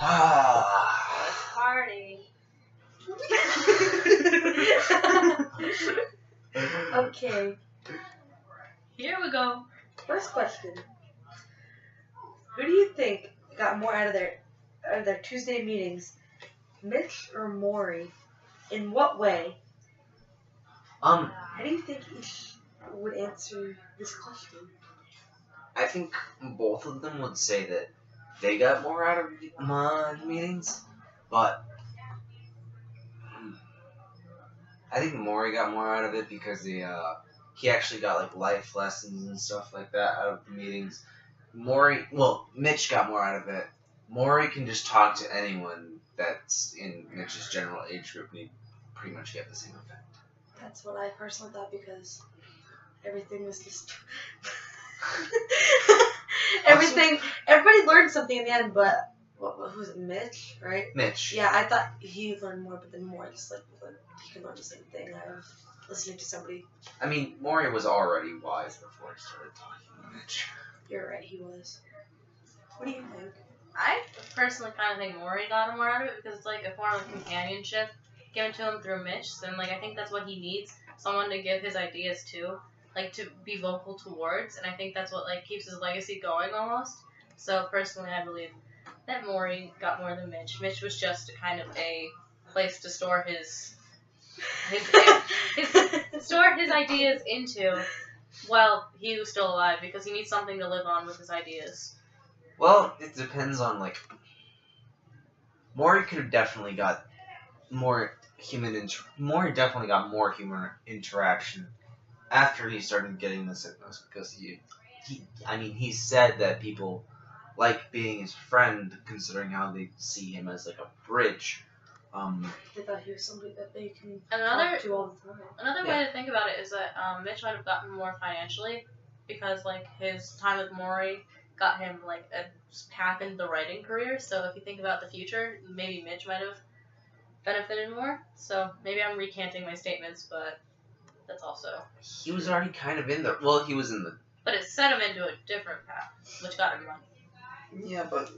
Let's party. Okay. Here we go. First question. Who do you think got more out of their Tuesday meetings? Mitch or Mori? In what way? How do you think each would answer this question? I think both of them would say that they got more out of the meetings, but I think Mori got more out of it because he actually got like life lessons and stuff like that out of the meetings. Mitch got more out of it. Mori can just talk to anyone that's in Mitch's general age group and he'd pretty much get the same effect. That's what I personally thought because everything was just everybody learned something in the end, but who was it, Mitch, right? Mitch. Yeah, I thought he learned more, but then Mori just like he could learn the same thing out of listening to somebody. I mean, Mori was already wise before he started talking to Mitch. You're right, he was. What do you think? I personally kind of think Mori got more out of it because it's like a form of companionship given to him through Mitch. And like I think that's what he needs, someone to give his ideas to, like to be vocal towards. And I think that's what like keeps his legacy going almost. So personally, I believe that Mori got more than Mitch. Mitch was just kind of a place to store his ideas into while he was still alive because he needs something to live on with his ideas. Well, it depends on like Mori could have definitely got more Mori definitely got more human interaction after he started getting the sickness because he said that people like being his friend considering how they see him as like a bridge. They thought he was somebody that they can Another talk to all the time. Another way to think about it is that Mitch might have gotten more financially because like his time with Mori got him like a path into the writing career. So if you think about the future, maybe Mitch might have benefited more. So maybe I'm recanting my statements, but that's also. He was already kind of in the. Well, he was in the. But it set him into a different path, which got him money. Yeah, but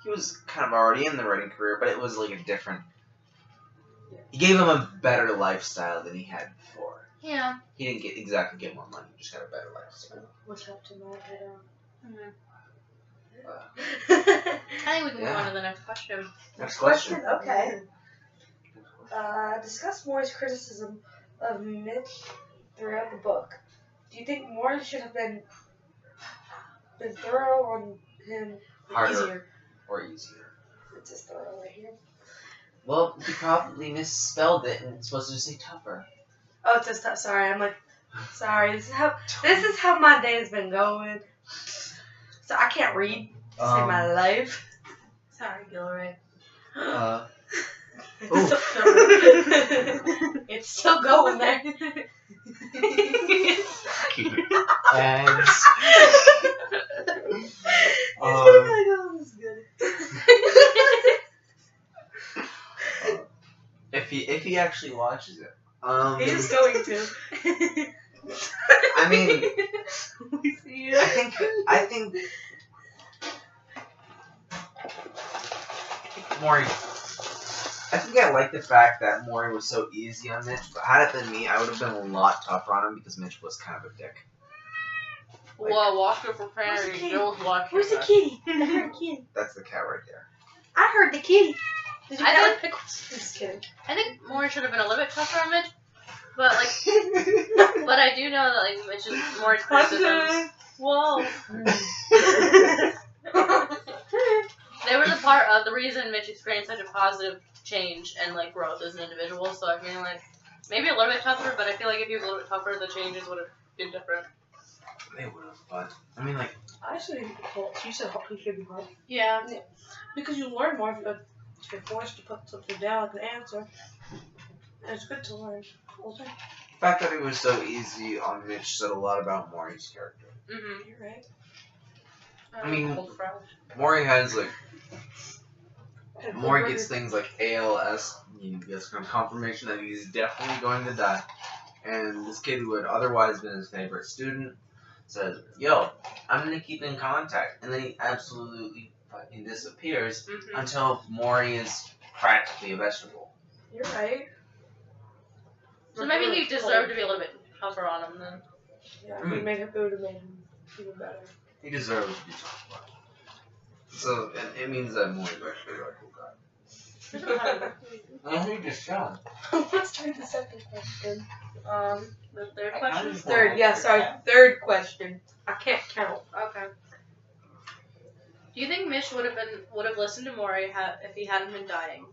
he was kind of already in the writing career, but it was like a different. He gave him a better lifestyle than he had before. Yeah. He didn't exactly get more money; he just got a better lifestyle. Which helped him out. I think we can move on to the next question. Next question. Okay. Discuss Mori's criticism of Mitch throughout the book. Do you think Mori should have been thorough on him? Harder easier? or easier? It's just thorough right here. Well, you probably misspelled it, and it's supposed to say tougher. Oh, it's just tough. Sorry, I'm like, sorry. This is how my day has been going. So I can't read to save my life. Sorry, Gilroy. It's still going there. And if he actually watches it, he's going to. I mean, We see you. I think Mori. I think I like the fact that Mori was so easy on Mitch, but had it been me, I would have been a lot tougher on him because Mitch was kind of a dick. Well, watch your profanity. Joe's watching. Where's the kitty? I heard a kitty. That's the cat right there. I heard the kitty. Did you I get pickles? Just kidding. I think Mori should have been a little bit tougher on Mitch, but like, but I do know that like Mitch is Mori's criticisms. Whoa. They were the reason Mitch experienced such a positive change and like growth as an individual. So I mean like maybe a little bit tougher, but I feel like if he was a little bit tougher, the changes would have been different. They would have, but I mean like. Actually, you said he should be hard. Yeah. Because you learn more if you're forced to put something down like an answer. And it's good to learn. The fact that it was so easy on Mitch said a lot about Mori's character. Mhm. You're right. I mean, Mori has like. Mori gets things like ALS. He gets confirmation that he's definitely going to die. And this kid who had otherwise been his favorite student says, "Yo, I'm gonna keep in contact," and then he absolutely fucking disappears Mhm. until Mori is practically a vegetable. You're right. So maybe he deserved to be a little bit tougher on him then. Yeah, it would have made him even better. He deserves to be talked about. So it means that Mori is actually a cool guy. I think it's Sean. Let's try the second question. The third question? Third, yeah, sorry. Third question. I can't count. Okay. Do you think Mitch would have listened to Mori if he hadn't been dying?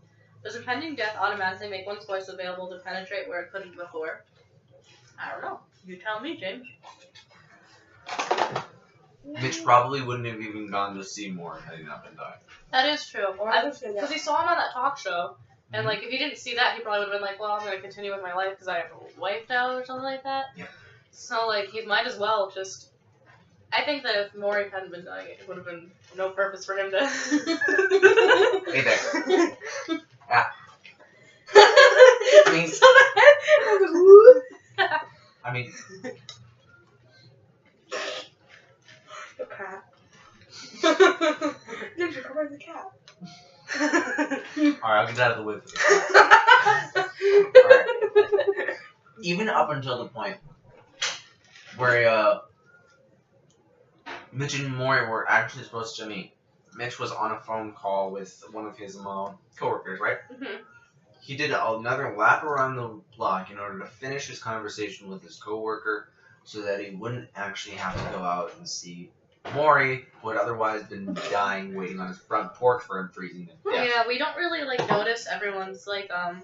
Does impending death automatically make one's voice available to penetrate where it couldn't before? I don't know. You tell me, James. Mitch probably wouldn't have even gone to see Mori had he not been dying. That is true. Because Because he saw him on that talk show, and like if he didn't see that, he probably would have been like, "Well, I'm gonna continue with my life because I have a wife now or something like that." Yeah. So like he might as well just. I think that if Mori hadn't been dying, it would have been no purpose for him to. Hey there. I mean, I mean, The cat. Did you cover the cat? alright, I'll get out of the way for you. Alright. Even up until the point where Mitch and Mori were actually supposed to meet. Mitch was on a phone call with one of his coworkers, right? Mhm. He did another lap around the block in order to finish his conversation with his coworker so that he wouldn't actually have to go out and see Mori, who had otherwise been dying waiting on his front porch for him freezing to death. Yeah, we don't really like notice everyone's like I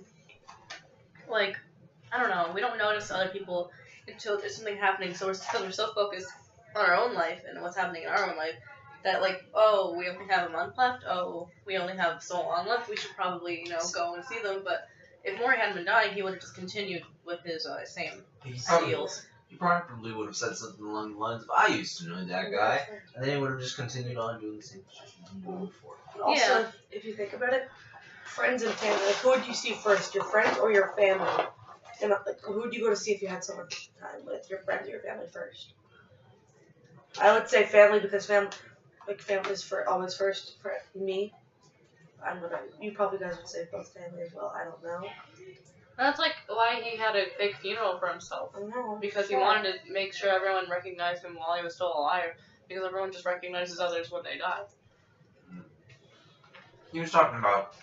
don't know. We don't notice other people until there's something happening. So we're so focused on our own life and what's happening in our own life that like, oh, we only have a month left. Oh, we only have so long left. We should probably go and see them. But if Mori hadn't been dying, he would have just continued with his same ideals. He probably would have said something along the lines of, I used to know that guy, and then he would have just continued on doing the same shit moving forward. Also, Yeah. if you think about it, friends and family, like, who would you see first, your friends or your family? And like, who would you go to see if you had so much time with, your friends or your family first? I would say family because family is always first for me. I don't know. You probably guys would say both family as well. I don't know. That's like why he had a fake funeral for himself. I don't know. Because he wanted to make sure everyone recognized him while he was still alive. Because everyone just recognizes others when they die. He was talking about...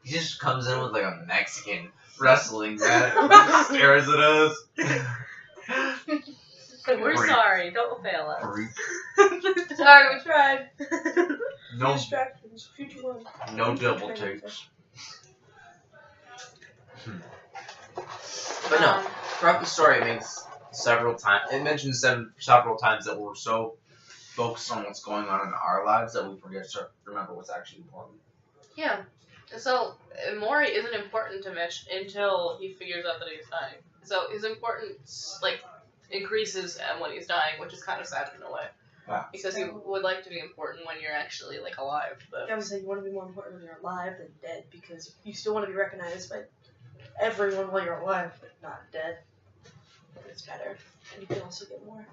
He just comes in with like a Mexican wrestling mat and stares at us. We're Freak. sorry. Don't fail us. Freak. Sorry, we tried. No, Distractions. Future one. no double takes. But no, throughout the story, it makes it mentions several times that we're so focused on what's going on in our lives that we forget to remember what's actually important. Yeah. So, Mori isn't important to Mitch until he figures out that he's dying. So, his importance, increases when he's dying, which is kind of sad in a way. Yeah. Because you would like to be important when you're actually, alive. But I was saying you want to be more important when you're alive than dead because you still want to be recognized by everyone while you're alive, but not dead. It's better. And you can also get more.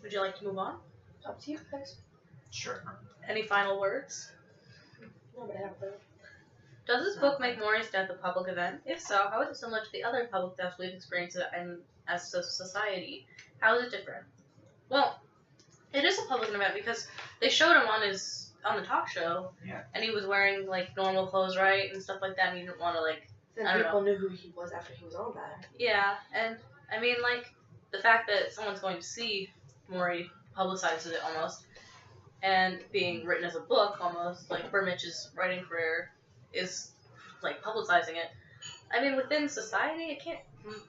would you like to move on? Up to you guys. Sure. Any final words? No, but I have that. Does this book make Mori's death a public event? If so, how is it similar to the other public deaths we've experienced as a society? How is it different? Well, it is a public event because they showed him on the talk show, and he was wearing normal clothes, right, and stuff like that, and he didn't want to Then I don't people knew who he was after he was on that. Yeah, and I mean the fact that someone's going to see Mori publicizes it almost, and being written as a book almost for Mitch's writing career is publicizing it. I mean, within society, it can't.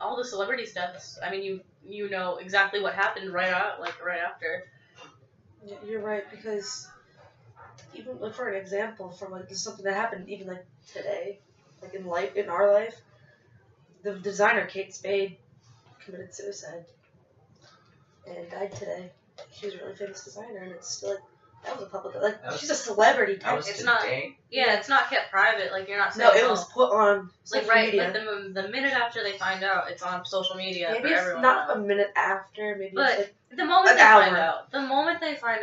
All the celebrity deaths. I mean, you know exactly what happened right after. Yeah, you're right because even for an example from this is something that happened even today, in our life, the designer Kate Spade committed suicide and died today. She was a really famous designer, and it's still That was a public. Like That was- she's a celebrity. That was It's today. not. Yeah, it's not kept private. Like you're not saying. No, it was put on social like right. media. Like the minute after they find out, it's on social media Maybe for it's everyone. not to a know. minute after. Maybe But it's like the moment an they hour. find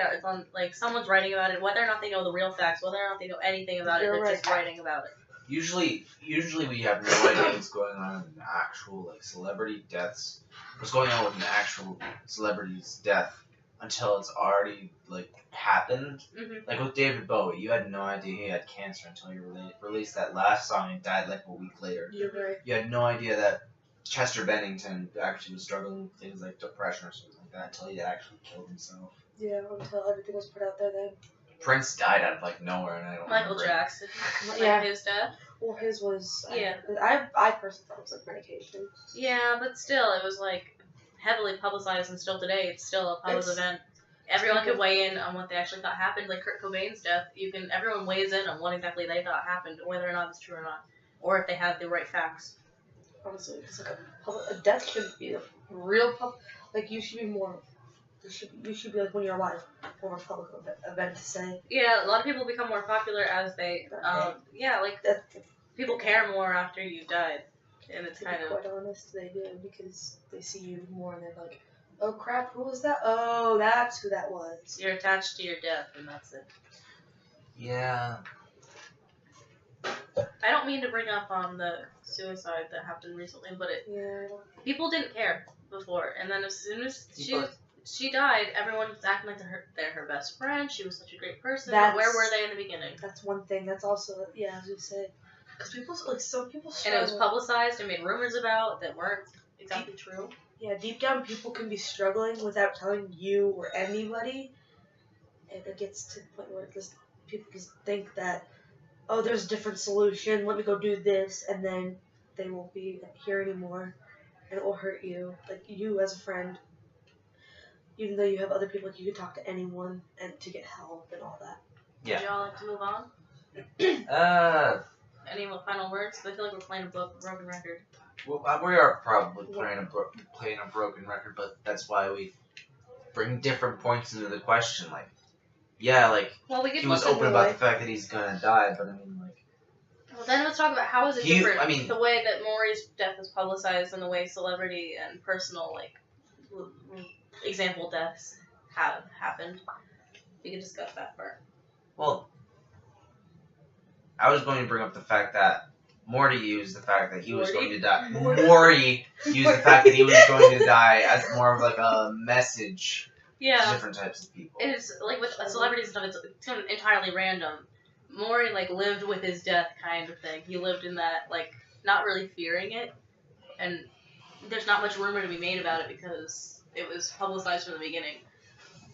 out, it's on like someone's writing about it. Whether or not they know the real facts, whether or not they know anything about it, You're they're right. just writing about it. Usually we have no idea what's going on in the actual like celebrity deaths. What's going on with an actual celebrity's death until it's already like happened. Mm-hmm. Like with David Bowie, you had no idea he had cancer until he released that last song and died like a week later. You're right. You had no idea that Chester Bennington actually was struggling with things like depression or something like that until he actually killed himself. Yeah, until everything was put out there then. Prince died out of like nowhere, and I don't Michael remember. Jackson. Yeah. Like his death. Well, his was. Yeah. I personally thought it was like medication. Yeah, but still, it was like heavily publicized, and still today, it's still a public event. Everyone could weigh in on what they actually thought happened. Like Kurt Cobain's death, everyone weighs in on what exactly they thought happened, whether or not it's true or not, or if they have the right facts. Honestly, it's like a death should be a real public. Like you should be more. You should be like when you're alive, more of a public event to say. Yeah, a lot of people become more popular as they, people care more after you've died, and it's To kind be of. quite honest, they do because they see you more and they're like, oh crap, who was that? Oh, that's who that was. You're attached to your death, and that's it. Yeah. I don't mean to bring up on the suicide that happened recently, but Yeah. people didn't care before, and then as soon as People- she died, everyone was acting like they're her best friend. She was such a great person. But That's- where were they in the beginning? That's one thing. That's also I was gonna say, because people like some people And struggle. it was publicized and made rumors about that weren't exactly true. Yeah, deep down, people can be struggling without telling you or anybody, and it gets to the point where people just think that, oh, there's a different solution. Let me go do this, and then they won't be here anymore, and it will hurt you. Like you as a friend, even though you have other people, like you can talk to anyone and to get help and all that. Yeah. Would y'all like to move on? Any final words? I feel like we're playing a broken record. Well, we are probably playing a broken record, but that's why we bring different points into the question. Like, yeah, like Well, we he could was look open about the fact that he's gonna die, but I mean, like, Well, then let's talk about how is it He- different. I mean- the way that Mori's death was publicized and the way celebrity and personal example deaths have happened. We could discuss that part. well, I was going to bring up the fact that Morty used the fact that he was Morty? going to die. Morty. Morty used the fact that he was going to die as more of like a message to Yeah. different types of people. It's like with celebrities and stuff, it's kind of entirely random. Mori lived with his death kind of thing. He lived in that not really fearing it, and there's not much rumor to be made about it because it was publicized from the beginning.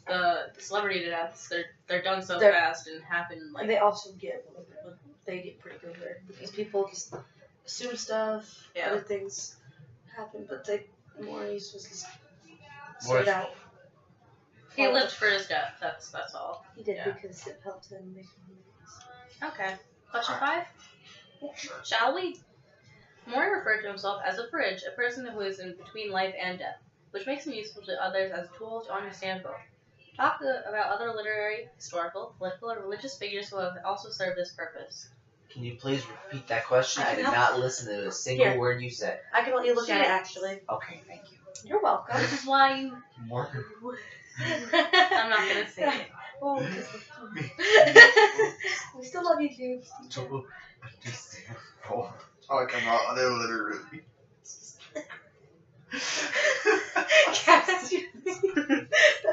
The celebrity deaths, they're done so They're- fast and happen And they also get pretty good there because people just assume stuff, Yeah. other things happen, but Maurice was just Maurice- straight out. he lived for his death. That's all. He did Yeah. because it helped him make movies. Okay. Question 5. Shall we? Mori referred to himself as a bridge, a person who is in between life and death, which makes him useful to others as a tool to understand both. Talk about other literary, historical, political, or religious figures who have also served this purpose. Can you please repeat that question? I did Help. not listen to a single Here. word you said. I can let you look at it Shit. actually. Okay, thank you. You're welcome. This is why you. More. I'm not gonna say it. Oh, we still love you, dude. Talk about other literary. Cass,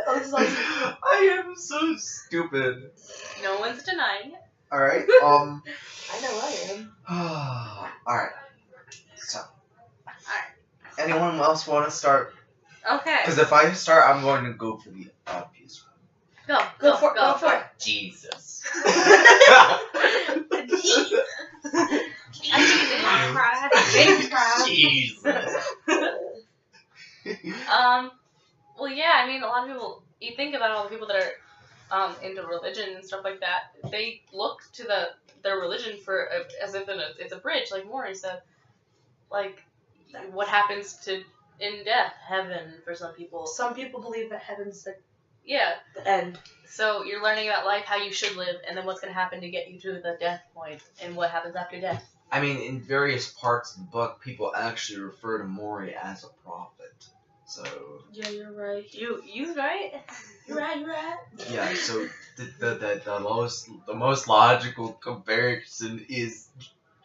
oh, this is like, I am so stupid. No one's denying it. Alright, I know I am. Alright. So. Anyone else want to start? Okay. Because if I start, I'm going to go for the obvious one. Go Go for it. Jesus. Jesus Christ. Jesus. Well, yeah, I mean, a lot of people, you think about all the people that are into religion and stuff like that, they look to their religion for as if it's a bridge, like Mori said. Like, what happens in death, heaven for some people. Some people believe that heaven's Yeah. The end. So you're learning about life, how you should live, and then what's going to happen to get you to the death point, and what happens after death. I mean, in various parts of the book, people actually refer to Mori as a prophet. So. Yeah, you're right. You right? You're right. Yeah. So the most logical comparison is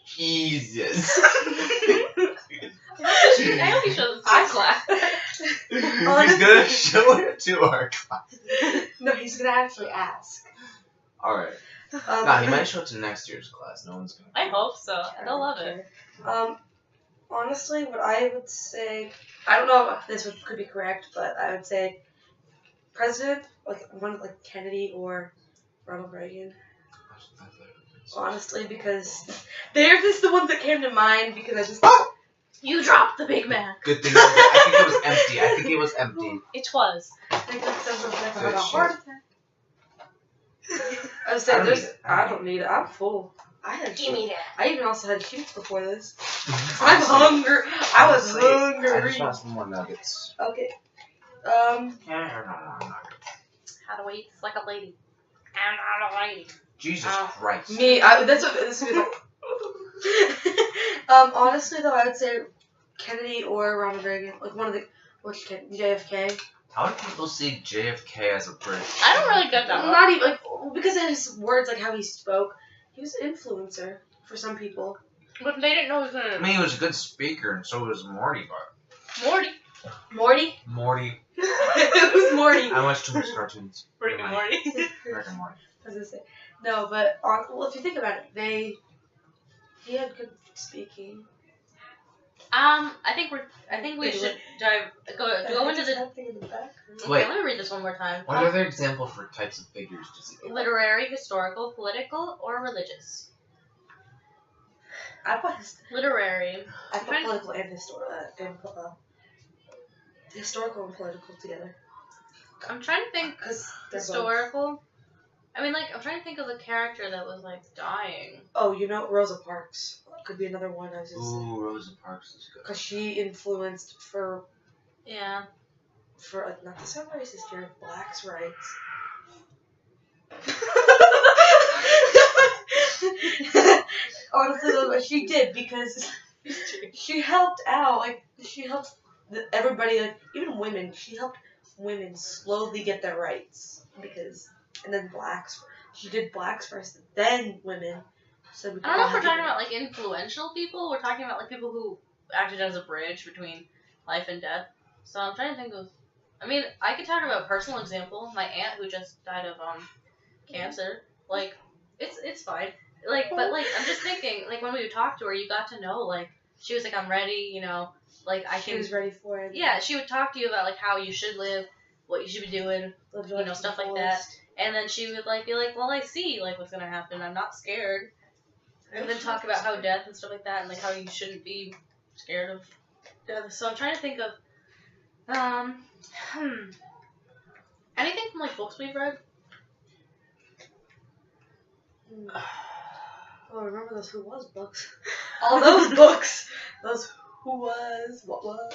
Jesus. I hope you show this to class. He's gonna show it to our class. No, he's gonna actually ask. Alright. Nah, he might show it to next year's class. No one's gonna. I hope so. They'll love it. Honestly, what I would say, I don't know if this could be correct, but I would say president, like one like Kennedy or Ronald Reagan. Honestly, because they're just the ones that came to mind because I just. You dropped the Big Mac. Good thing. I think it was empty. It was. I think that says something Good about a heart attack. I was saying, I don't need it. I'm full. Give me that. I even also had sheets before this. I'm hungry. I was hungry. I just want some more nuggets. Okay. How do I eat this like a lady? I'm not a lady. Jesus Christ. Me, that's what this is. Honestly though, I would say Kennedy or Ronald Reagan, like one of the, JFK. How do people see JFK as a Brit? I don't really get that one. Not even, like, because of his words, like how he spoke. He was an influencer for some people. But they didn't know he was gonna. I mean, he was a good speaker, and so was Morty, but. Morty. Morty. It was Morty. I watched too much cartoons. Rick and Morty. Rick and Morty. I was gonna say. No, but, well, if you think about it, he had good speaking. I think we should go into the. Wait. Okay, let me read this one more time. What other example for types of figures does he give? Literary, historical, political, or religious? I put literary. I put political and historical and political together. I'm trying to think. Historical. I mean, like, I'm trying to think of a character that was, like, dying. Oh, you know, Rosa Parks. Could be another one. Ooh, Rosa Parks is good. Because she influenced for, not to sound racist here, blacks' rights. Honestly, though, she did, because she helped out, like, she helped everybody, like, even women, she helped women slowly get their rights, because... And then blacks. She did blacks first, then women. So I don't know if we're talking about, like, influential people. We're talking about, like, people who acted as a bridge between life and death. So I'm trying to think of... I mean, I could talk about a personal example. My aunt who just died of, cancer. Like, it's fine. Like, but, like, I'm just thinking, like, when we would talk to her, you got to know, like, she was like, I'm ready, you know, like, She was ready for it. Yeah, she would talk to you about, like, how you should live, what you should be doing, you know, stuff like that. And then she would, like, be like, well, I see, like, what's gonna happen. I'm not scared. And then talk about how death and stuff like that, and, like, how you shouldn't be scared of death. So I'm trying to think of, anything from, like, books we've read? Oh, remember those Who Was books? All those books! Those Who Was, What Was.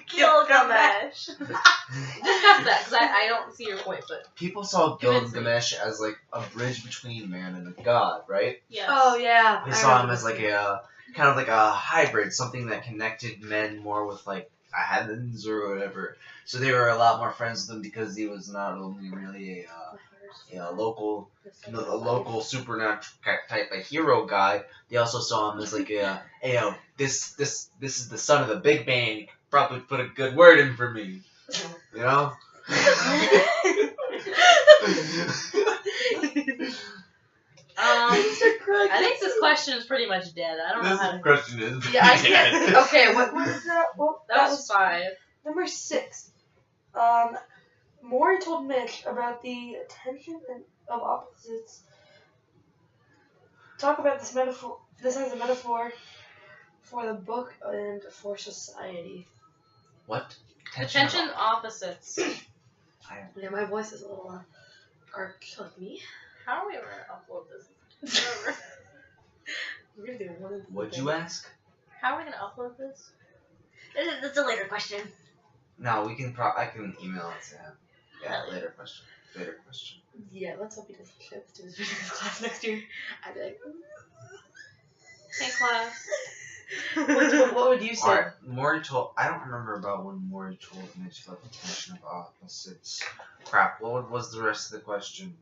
Gilgamesh. Discuss that, because I don't see your point, but... People saw Gilgamesh as, like, a bridge between man and a god, right? Yes. Oh, yeah. They saw him as, like, kind of like a hybrid, something that connected men more with, like, heavens or whatever. So they were a lot more friends with him because he was not only really a local supernatural type of hero guy. They also saw him as like this is the son of the big man. You could probably put a good word in for me, you know. I think this question is pretty much dead. I don't know how to... This question is Yeah, I can't... Okay, what was that? Well, that was 5. Number 6. Mori told Mitch about the tension of opposites. Talk about this metaphor. This as a metaphor for the book and for society. What? Attention opposites. Yeah, my voice is a little like me. How are we ever gonna upload this? We're gonna do one of the What'd you ask? How are we gonna upload this? That's a later question. No, we can. I can email it to him. Yeah, later question. Later question. Yeah, let's hope he doesn't shift to his physics class next year. I'd be like, Hey, class. what would you say? Alright, Mori told. I don't remember about when Mori told Mitch about the tension of opposites. Crap. What was the rest of the question?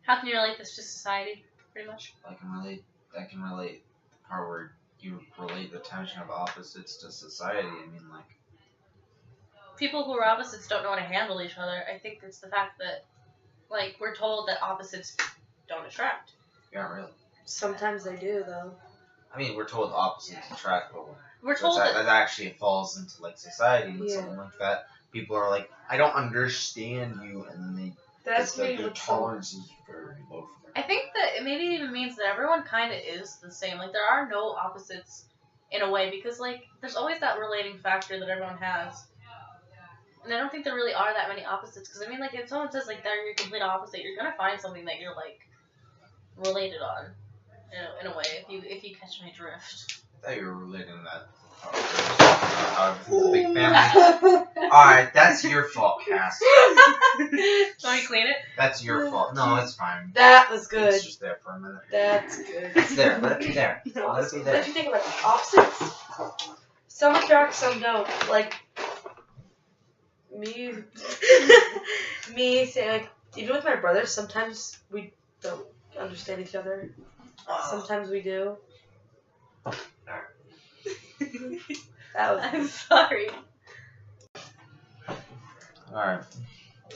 How can you relate this to society? Pretty much. I can relate the part where you relate the tension of opposites to society. I mean, like. People who are opposites don't know how to handle each other. I think it's the fact that, like, we're told that opposites don't attract. Yeah, really. Sometimes they do, though. I mean, we're told opposites attract, but We're told that actually falls into like society and Yeah. something like that. People are like, I don't understand you, and then they. That's like, me their with tolerance is very low for them. I think that it maybe even means that everyone kind of is the same. Like, there are no opposites in a way because, like, there's always that relating factor that everyone has. And I don't think there really are that many opposites because, I mean, like, if someone says, like, they're your complete opposite, you're going to find something that you're, like, related on in a way if you catch my drift. I thought you were relating that. How everything's a big family. Alright, that's your fault, Cass. Want me to clean it? That's your fault. No, it's fine. That was good. It's just there for a minute. That's good. It's there. Let it be there. No, Let it be what there. do you think about the opposites? Some attract, some don't. Like, me say, like, even with my brother, sometimes we don't understand each other. Sometimes we do. That was I'm sorry. Alright.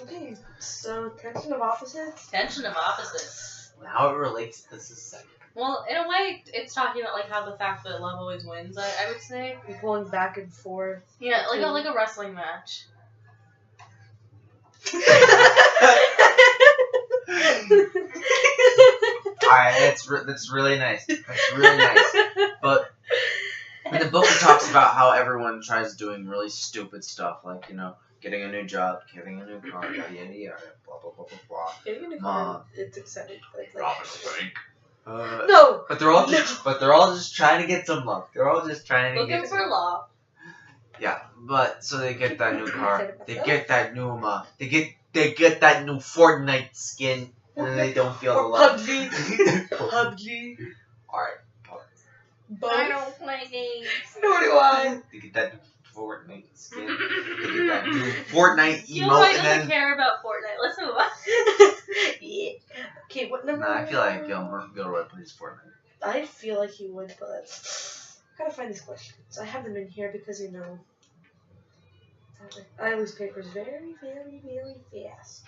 okay. So tension of opposites. Tension of opposites. How it relates to society. Well, in a way, it's talking about like how the fact that love always wins. I would say. And pulling back and forth. Yeah, like a wrestling match. Alright, that's really nice. That's really nice. But in the book it talks about how everyone tries doing really stupid stuff, like, you know, getting a new job, getting a new car, yada yada yada, blah blah blah blah blah. Getting a car, it's exciting. No. No. But they're all just trying to get some love. They're all just trying to Looking get for love. Yeah, but so they get that new car, they get that new they get that new Fortnite skin, and then they don't feel the Or love. PUBG. PUBG. Alright, Both. I don't play games. Nor do I. they get that new Fortnite skin, they get that new Fortnite You emote, doesn't and then care about Fortnite. Let's move on. Yeah. Okay, what number? nah, I feel like Gilroy plays Fortnite. I feel like he would, but I gotta find these questions. I have them in here because, you know, I lose papers very, very, very fast.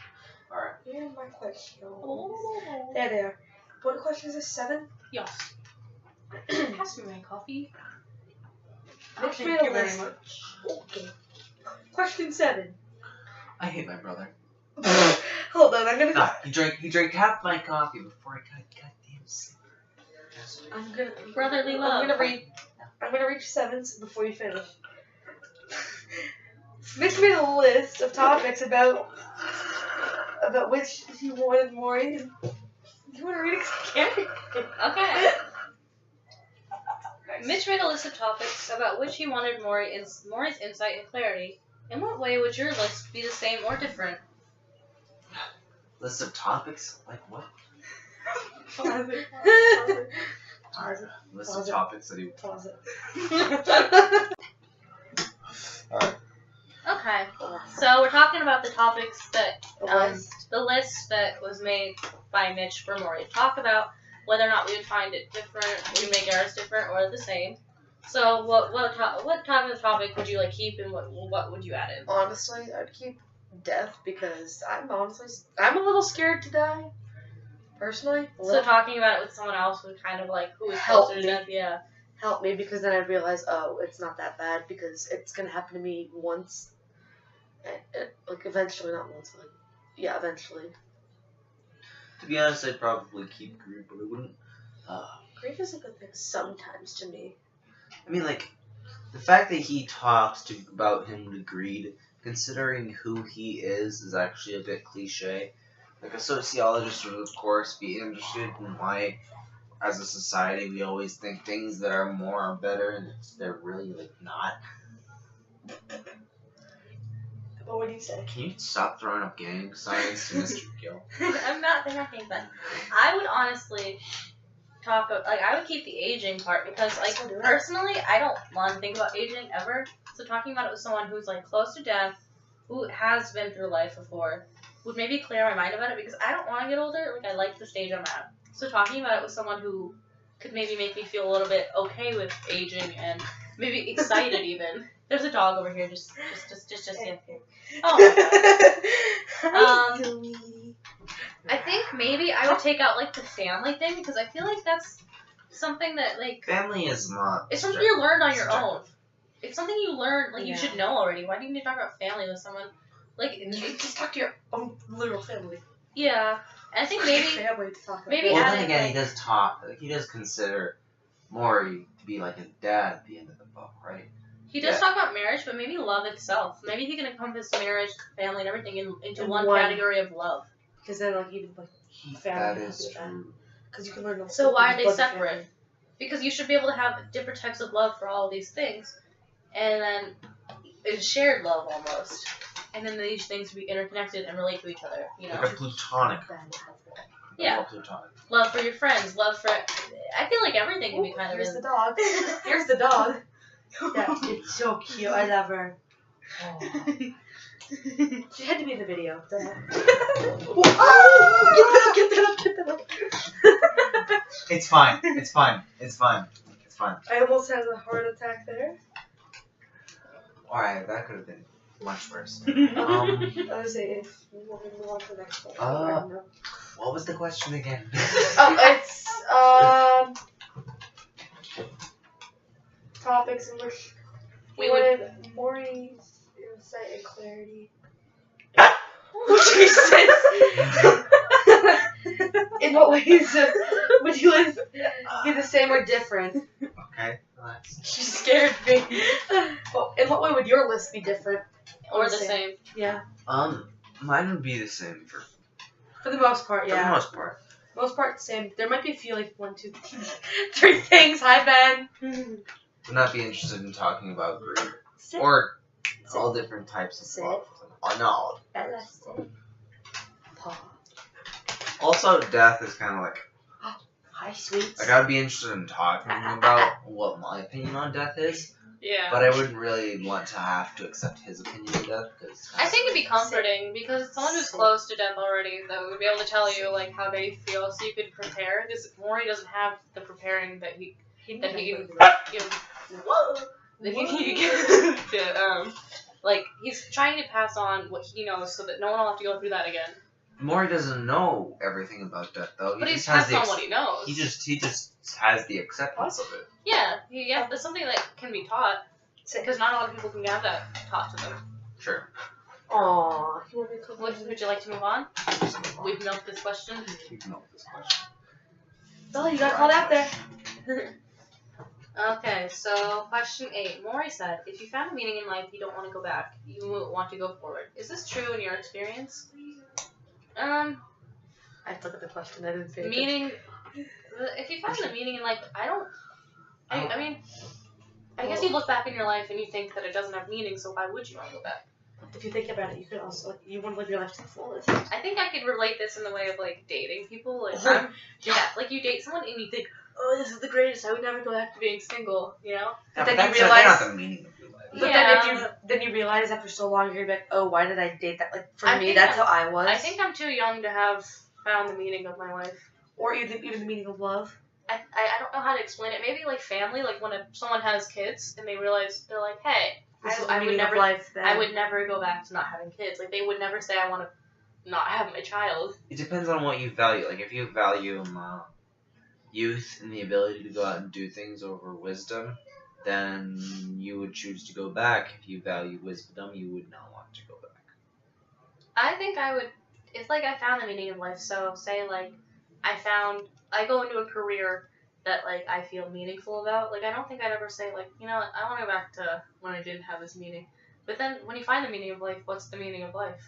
Alright. Here are my questions. Oh. There they are. What question is this? 7? Yes. Pass me my coffee. Make Thank me a you very list. much. Okay. Question 7. I hate my brother. Hold on, I'm gonna. Nah, he drank half my coffee before I got goddamn sleep. I'm gonna. Brotherly love. I'm gonna read 7s before you finish. Mitch made a list of topics about which he wanted more in. You want to read it? Okay. Mitch made a list of topics about which he wanted Mori's insight and clarity. In what way would your list be the same or different? List of topics? Like what? Pause it. Alright, list Pause of it. topics that he. Pause it. Alright. Okay. So we're talking about the topics that List. the list that was made by Mitch for Mori. Talk about whether or not we would find it different, we make ours different or the same. So what type of topic would you like keep and what would you add in? Honestly, I'd keep death because I'm a little scared to die. Personally. So talking about it with someone else would kind of like who is Help closer to me. death, yeah. Help me because then I realize, oh, it's not that bad because it's gonna happen to me once. Like eventually, not once, but yeah, eventually. To be honest, I'd probably keep grief, but I wouldn't. Grief is a good thing sometimes to me. I mean, like, the fact that he talks about him to greed, considering who he is actually a bit cliche. Like, a sociologist would, of course, be interested in why, as a society, we always think things that are more are better, and they're really, like, not. you say? Can you stop throwing up gang signs to Mr. Gill? I'm not thinking that. I would honestly I would keep the aging part because, like, personally, I don't want to think about aging ever. So talking about it with someone who's, like, close to death, who has been through life before, would maybe clear my mind about it because I don't want to get older. Like, I like the stage I'm at. So talking about it with someone who could maybe make me feel a little bit okay with aging and maybe excited even. There's a dog over here. Just yeah. Oh. I think maybe I would take out, like, the family thing because I feel like that's something that, like... Family is not... It's something you learned on your own. It's something you learn, like, you should know already. Why do you need to talk about family with someone? Like, you just talk to your own literal family. Yeah. And I think maybe... family to talk about. Maybe well, adding, then again, like, he does talk... Like, he does consider Mori to be, like, his dad at the end of the book, right? He does talk about marriage, but maybe love itself. Maybe he can encompass marriage, family, and everything into one category of love. Because then, like, even, like, family. That is true. Because you can learn... So why are they separate? Because you should be able to have different types of love for all of these things. And then it's shared love, almost. And then these things be interconnected and relate to each other, you know? Like a platonic. Yeah. Platonic. Love for your friends, love for... I feel like everything can be kind of... Here's the dog. Here's the dog. Yeah, it's so cute. I love her. Oh. She had to be in the video. Get that up. It's fine. It's fine. It's fine. It's fine. I almost had a heart attack there. Alright, that could have been much worse. I was saying, if we want to move on to the next one. What was the question again? It's, topics in which we wanted Mori's insight and clarity. Jesus! In what ways would you live be the same or different? Okay, relax. She scared me. Well, in what way would your list be different? Or the same. Yeah. Mine would be the same for the most part, yeah. For the most part. Most part, same. There might be a few, like, 1, 2, 3 things. Hi, Ben. Would not be interested in talking about greed. Or all different types of love. No. Also, death is kind of like... Hi, sweets. Like, I'd be interested in talking about what my opinion on death is. Yeah. But I wouldn't really want to have to accept his opinion of death. Cause I think it'd be comforting because someone who's close to death already that would be able to tell you, like, how they feel so you could prepare. Because Mori doesn't have the preparing that he can give. Whoa! That he can give like, he's trying to pass on what he knows so that no one will have to go through that again. Mori doesn't know everything about death, though. But he's passed on what he knows. He just has the acceptance of it. Yeah, that's something that can be taught. Because not a lot of people can have that taught to them. Sure. Aww. Would you like to move on? We've milked this question. Well, you got called out there. Okay, so question 8. Mori said, if you found a meaning in life, you don't want to go back. You want to go forward. Is this true in your experience? I have to look at the question. I didn't say it. Meaning, if you found the meaning in life, I mean, I guess you look back in your life and you think that it doesn't have meaning, so why would you want to go back? If you think about it, you could also, like, you want to live your life to the fullest. I think I could relate this in the way of, like, dating people. Like, like, you date someone and you think, oh, this is the greatest, I would never go back to being single, you know? Yeah, but then that's you realize... not the meaning of your life. But then you realize after so long, you're like, oh, why did I date that? Like, for me, that's how I was. I think I'm too young to have found the meaning of my life. Or even the meaning of love. I don't know how to explain it. Maybe like family, like when someone has kids and they realize, they're like, hey, I would never go back to not having kids. Like, they would never say, I want to not have my child. It depends on what you value. Like, if you value youth and the ability to go out and do things over wisdom, then you would choose to go back. If you value wisdom, you would not want to go back. I think I would, if, like, I found the meaning of life, so, say, like, I go into a career that, like, I feel meaningful about, like, I don't think I'd ever say, like, you know, I want to go back to when I didn't have this meaning. But then, when you find the meaning of life, what's the meaning of life?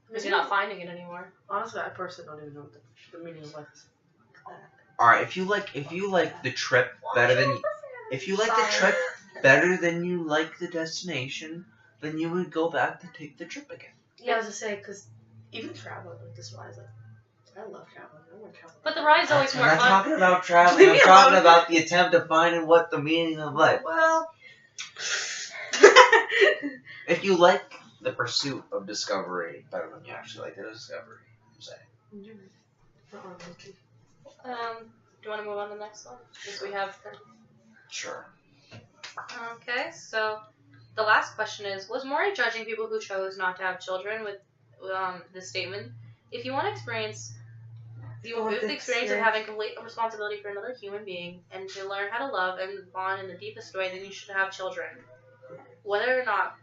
Because you're not finding it anymore. Honestly, I personally don't even know what the meaning of life is. Alright, if you like the trip better than you like the destination, then you would go back to take the trip again. Yeah, I was gonna say, because even traveling, like, this wise, like, I love traveling. I want to travel. But the ride's always more I'm not fun. talking about traveling. Leave I'm me talking alone. about the attempt of finding what the meaning of life. Well. If you like the pursuit of discovery better than you actually like the discovery, I'm saying. Do you want to move on to the next one? Since we have 30. Sure. Okay, so the last question is, was Mori judging people who chose not to have children with this statement? If you want to experience the experience of having complete responsibility for another human being and to learn how to love and bond in the deepest way, then you should have children. Whether or not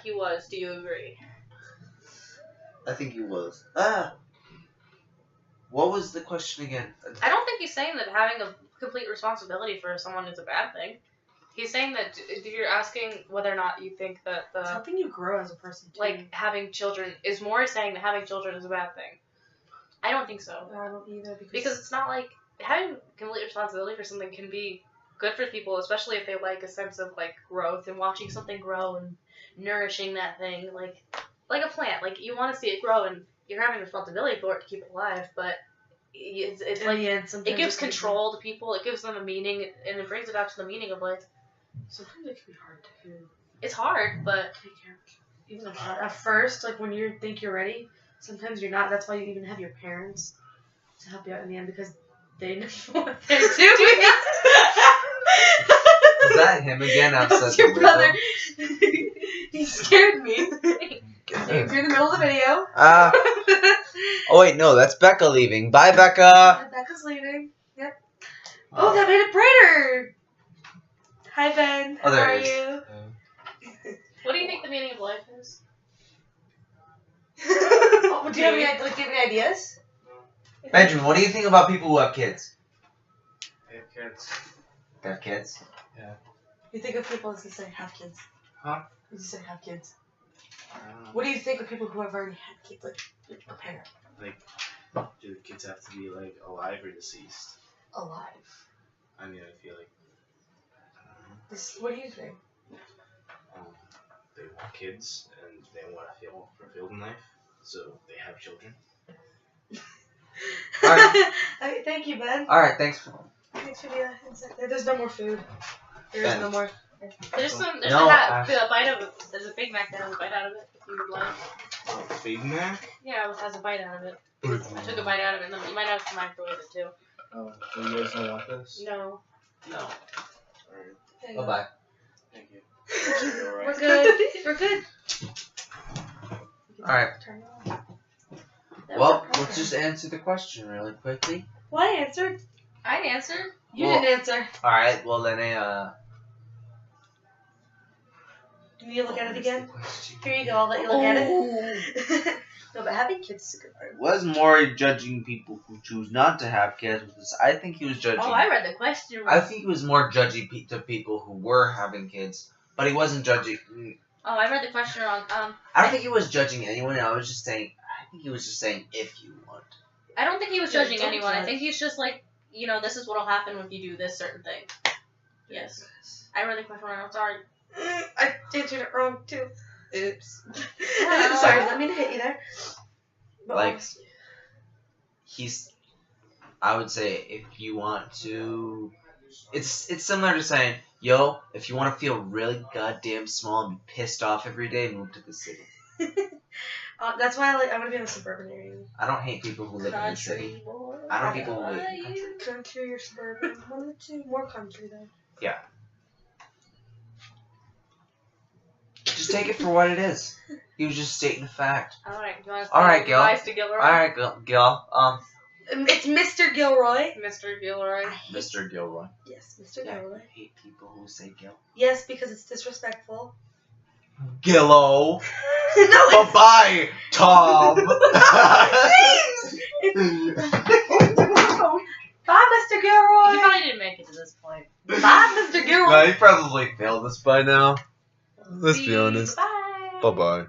he was, do you agree? I think he was. What was the question again? I don't think he's saying that having a complete responsibility for someone is a bad thing. He's saying that if you're asking whether or not you think that It's helping you grow as a person, too. like having children is more saying that having children is a bad thing. I don't think so. I don't either Because it's not like having complete responsibility for something can be good for people, especially if they like a sense of like growth and watching something grow and nourishing that thing, like a plant. Like you want to see it grow and you're having responsibility for it to keep it alive, but it's like it gives control to people. It gives them a meaning, and it brings it back to the meaning of life. Sometimes it can be hard to It's hard, but take care of. Even at first, like when you think you're ready, sometimes you're not. That's why you even have your parents to help you out in the end because they know what they're doing. Is that him again outside That's your the brother. window? He scared me. If you're in the middle of the video. Oh wait, no, that's Becca leaving. Bye, Becca. Becca's leaving. Yep. Oh, that made it brighter. Hi, Ben. How there are it is. you? what do you think the meaning of life is? Oh, do you have any ideas? Benjamin, what do you think about people who have kids? I have kids. They have kids? You think of people as you say have kids. Huh? As you say have kids. I don't know. What do you think of people who have already had kids, like a parent? Like, do the kids have to be like alive or deceased? Alive. I mean, I feel like What do you think? they want kids and they want to feel fulfilled in life, so they have children. Alright. Okay, thank you, Ben. Alright, thanks for Thanks for the insight. There's no more food. There is Ben. no more. There's No, a bite of it. There's a Big Mac that has a bite out of it. If you would like. Oh, Big Mac? Yeah, it has a bite out of it. I took a bite out of it, and then you might have to microwave it too. Oh, so you guys don't want this? No. Alright, Bye-bye. thank you. We're good. We're good. Alright. Turn it on. Well, let's just answer the question really quickly. Well, I answered. I answered. You Well- didn't answer. Alright, well then Do you need to look at it again? what was the question? Here you go. I'll let you look at it. No, but having kids is a good part. Was Mori judging people who choose not to have kids with this? I think he was judging. Oh, I read the question. I think he was more judgy to people who were having kids, but he wasn't judging. Oh, I read the question wrong. I don't think he was judging anyone. I was just saying. I think he was just saying if you want. I don't think he was Yeah, judging don't anyone. I judge. think he's just like, this is what'll happen if you do this certain thing. Yes. I read the question wrong. I'm sorry. I answered it wrong too. Oops. Yeah. Sorry, let me hit you there. But Like- honestly, I would say if you want to, it's similar to saying, yo, if you want to feel really goddamn small and be pissed off every day, move to the city. that's why I want to be in the suburban area. I don't hate people who live in the city. Country boy. I don't people who live. Country or suburban, one of the two. More country though. Just take it for what it is. He was just stating a fact. Alright, do you want to say Alright, Gil. advice to Gilroy? Alright, Gil. It's Mr. Gilroy. Mr. Gilroy. Mr. Gilroy. Yes, Mr. Yeah, Gilroy. I hate people who say Gil. Yes, because it's disrespectful. Gillo. No, Bye-bye, Tom. Bye, Mr. You Gilroy. probably didn't make it to this point. Bye, Mr. Gilroy. No, he probably failed us by now. Let's be honest. Bye. Bye-bye.